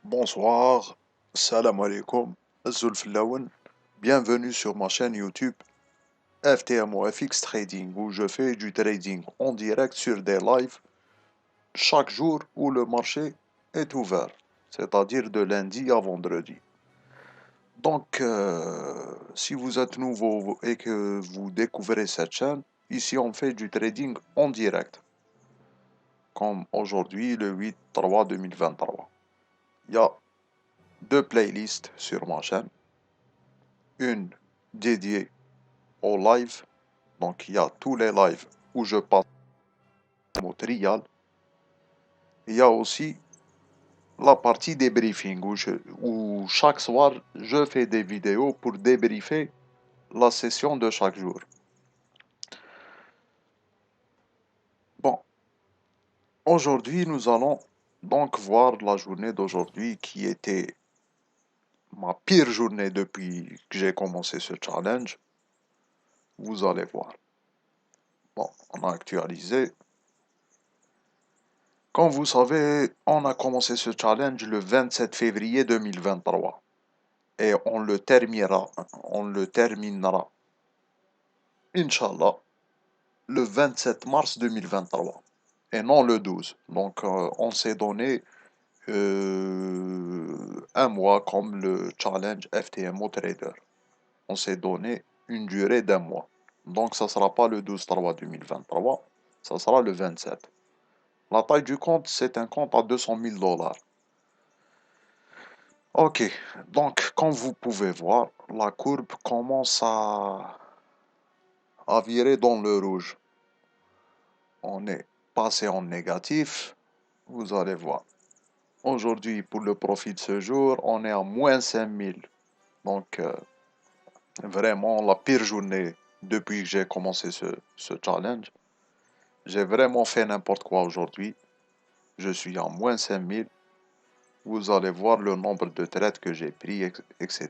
Bonsoir, salam alaikum, Zulf Laouen. Bienvenue sur ma chaîne YouTube FTMO FX Trading où je fais du trading en direct sur des lives chaque jour où le marché est ouvert, c'est-à-dire de lundi à vendredi. Donc, si vous êtes nouveau et que vous découvrez cette chaîne, ici on fait du trading en direct, comme aujourd'hui le 8/3/2023. Il y a deux playlists sur ma chaîne. Une dédiée au live, donc il y a tous les lives où je passe au trial. Il y a aussi la partie débriefing où chaque soir je fais des vidéos pour débriefer la session de chaque jour. Bon, aujourd'hui nous allons donc voir la journée d'aujourd'hui qui était ma pire journée depuis que j'ai commencé ce challenge. Vous allez voir. Bon, on a actualisé. Comme vous savez, on a commencé ce challenge le 27 février 2023 et on le terminera, Inch'Allah, le 27 mars 2023 et non le 12. Donc on s'est donné un mois comme le challenge FTMO Trader. On s'est donné une durée d'un mois. Donc ça sera pas le 12/3 2023, ça sera le 27. La taille du compte, c'est un compte à 200 000 dollars. Ok, donc comme vous pouvez voir, la courbe commence à virer dans le rouge. On est passé en négatif, vous allez voir. Aujourd'hui, pour le profit de ce jour, on est à moins 5000. Donc, vraiment la pire journée depuis que j'ai commencé ce challenge. J'ai vraiment fait n'importe quoi aujourd'hui. Je suis à moins 5000. Vous allez voir le nombre de trades que j'ai pris, etc.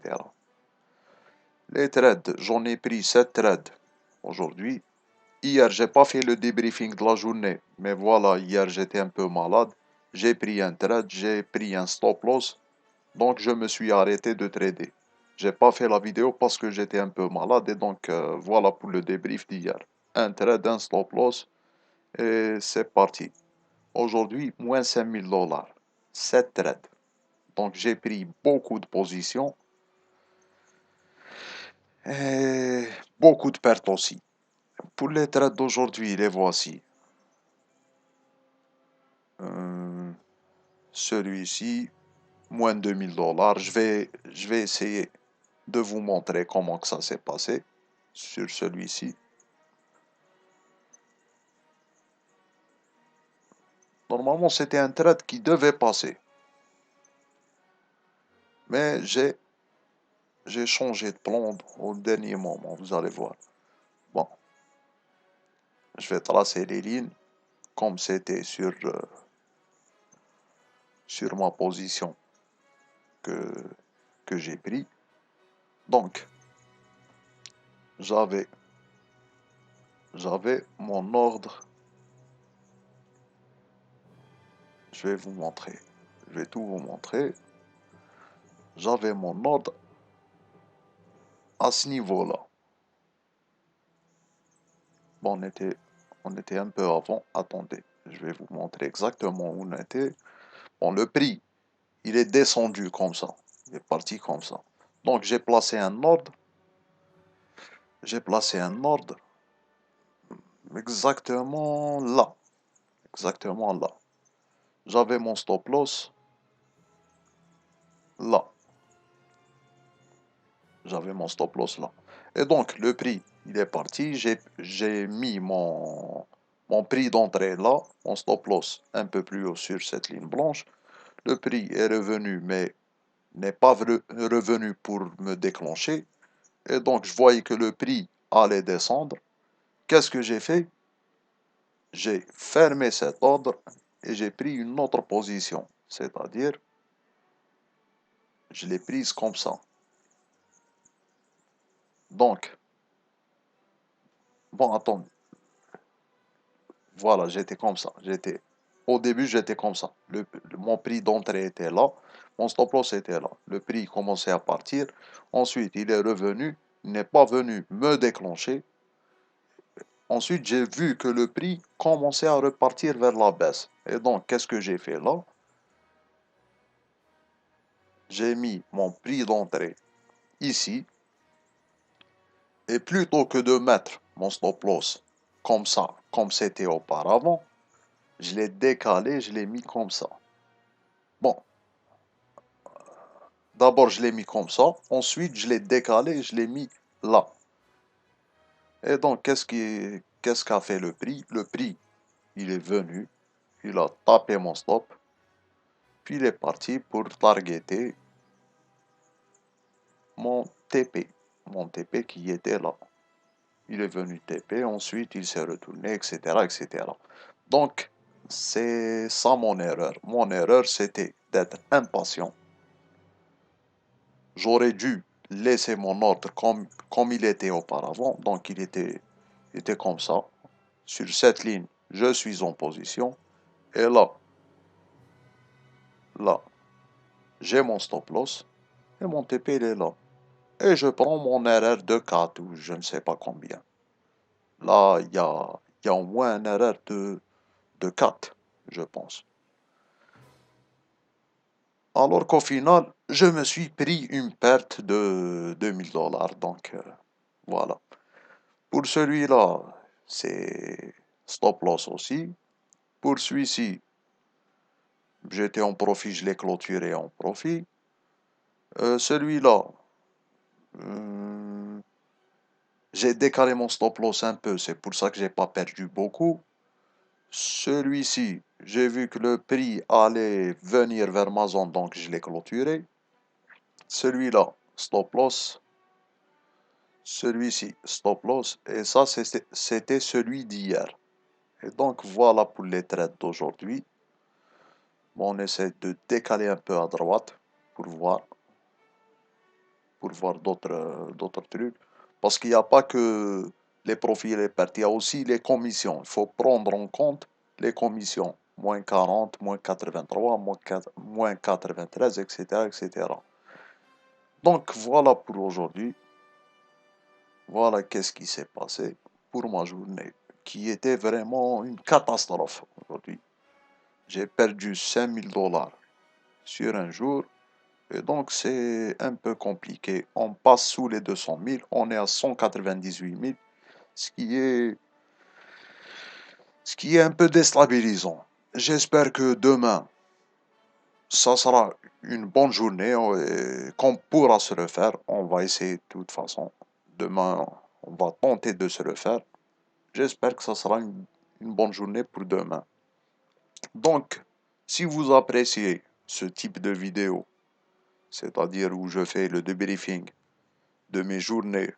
Les trades, j'en ai pris 7 trades aujourd'hui. Hier, j'ai pas fait le débriefing de la journée, mais voilà, hier j'étais un peu malade. J'ai pris un trade, j'ai pris un stop loss, donc je me suis arrêté de trader. J'ai pas fait la vidéo parce que j'étais un peu malade et donc voilà pour le débrief d'hier. Un trade, un stop loss et c'est parti. Aujourd'hui, moins 5000 dollars. 7 trades. Donc j'ai pris beaucoup de positions et beaucoup de pertes aussi. Pour les trades d'aujourd'hui, les voici. Euh, Celui-ci, moins de 2000 dollars. Je vais essayer de vous montrer comment que ça s'est passé sur celui-ci. Normalement, c'était un trade qui devait passer. Mais j'ai changé de plan au dernier moment, vous allez voir. Bon, je vais tracer les lignes comme c'était sur ma position que, que j'ai pris. Donc, j'avais mon ordre. Je vais vous montrer. Je vais tout vous montrer. J'avais mon ordre à ce niveau-là. Bon, on était un peu avant. Attendez, je vais vous montrer exactement où on était. Bon, le prix, il est descendu comme ça. Il est parti comme ça. Donc, j'ai placé un ordre. J'ai placé un ordre exactement là. Exactement là. J'avais mon stop loss là. J'avais mon stop loss là. Et donc, le prix, il est parti. J'ai mis mon prix d'entrée là, mon stop loss un peu plus haut sur cette ligne blanche. Le prix est revenu, mais n'est pas revenu pour me déclencher. Et donc, je voyais que le prix allait descendre. Qu'est-ce que j'ai fait? J'ai fermé cet ordre et j'ai pris une autre position. C'est-à-dire, je l'ai prise comme ça. Donc, bon, attends. Voilà, j'étais comme ça. Au début, j'étais comme ça. Mon prix d'entrée était là. Mon stop loss était là. Le prix commençait à partir. Ensuite, il est revenu. Il n'est pas venu me déclencher. Ensuite, j'ai vu que le prix commençait à repartir vers la baisse. Et donc, qu'est-ce que j'ai fait là? J'ai mis mon prix d'entrée ici. Et plutôt que de mettre mon stop loss comme ça, comme c'était auparavant, je l'ai décalé, je l'ai mis comme ça. Bon, d'abord je l'ai mis comme ça, ensuite je l'ai décalé, je l'ai mis là. Et donc qu'est-ce qu'a fait le prix? Le prix, il est venu, il a tapé mon stop, puis il est parti pour targeter mon TP, mon TP qui était là. Il est venu TP, ensuite il s'est retourné, etc., etc. Donc, c'est ça mon erreur. Mon erreur, c'était d'être impatient. J'aurais dû laisser mon ordre comme il était auparavant. Donc, il était comme ça. Sur cette ligne, je suis en position. Et là, j'ai mon stop loss. Et mon TP, il est là. Et je prends mon erreur de 4 ou je ne sais pas combien. Là, il y a au moins une erreur de 4, je pense. Alors qu'au final, je me suis pris une perte de 2000 $. Donc, voilà. Pour celui-là, c'est stop loss aussi. Pour celui-ci, j'étais en profit, je l'ai clôturé en profit. Celui-là, euh, j'ai décalé mon stop loss un peu, c'est pour ça que j'ai pas perdu beaucoup. Celui-ci, j'ai vu que le prix allait venir vers ma zone, donc je l'ai clôturé. Celui-là, stop loss. Celui-ci, stop loss. Et ça, c'était celui d'hier. Et donc, voilà pour les trades d'aujourd'hui. Bon, on essaie de décaler un peu à droite pour voir d'autres trucs. Parce qu'il n'y a pas que les profits et les pertes, il y a aussi les commissions. Il faut prendre en compte les commissions. Moins 40, moins 83, moins 93, etc., etc. Donc, voilà pour aujourd'hui. Voilà qu'est-ce qui s'est passé pour ma journée, qui était vraiment une catastrophe aujourd'hui. J'ai perdu 5000 $ sur un jour, et donc c'est un peu compliqué. On passe sous les 200 000, on est à 198 000, ce qui est, ce qui est un peu déstabilisant. J'espère que demain, ça sera une bonne journée et qu'on pourra se le faire. On va essayer de toute façon. Demain, on va tenter de se le faire. J'espère que ça sera une bonne journée pour demain. Donc, si vous appréciez ce type de vidéo, c'est-à-dire où je fais le debriefing de mes journées,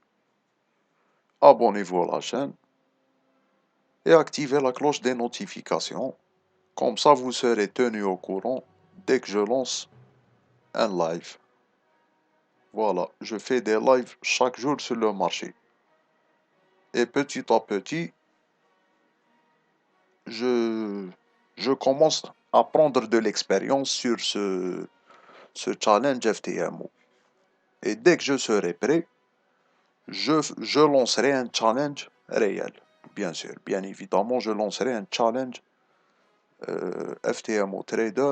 abonnez-vous à la chaîne et activez la cloche des notifications. Comme ça, vous serez tenu au courant dès que je lance un live. Voilà, je fais des lives chaque jour sur le marché. Et petit à petit, je, je commence à prendre de l'expérience sur ce challenge FTMO. Et dès que je serai prêt, je lancerai un challenge réel. Bien sûr, bien évidemment, je lancerai un challenge FTMO Trader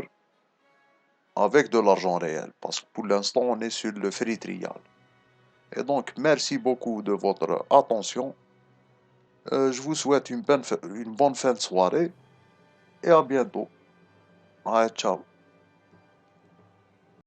avec de l'argent réel. Parce que pour l'instant, on est sur le free trial. Et donc, merci beaucoup de votre attention. Je vous souhaite une bonne fin de soirée et à bientôt. Allez, ciao.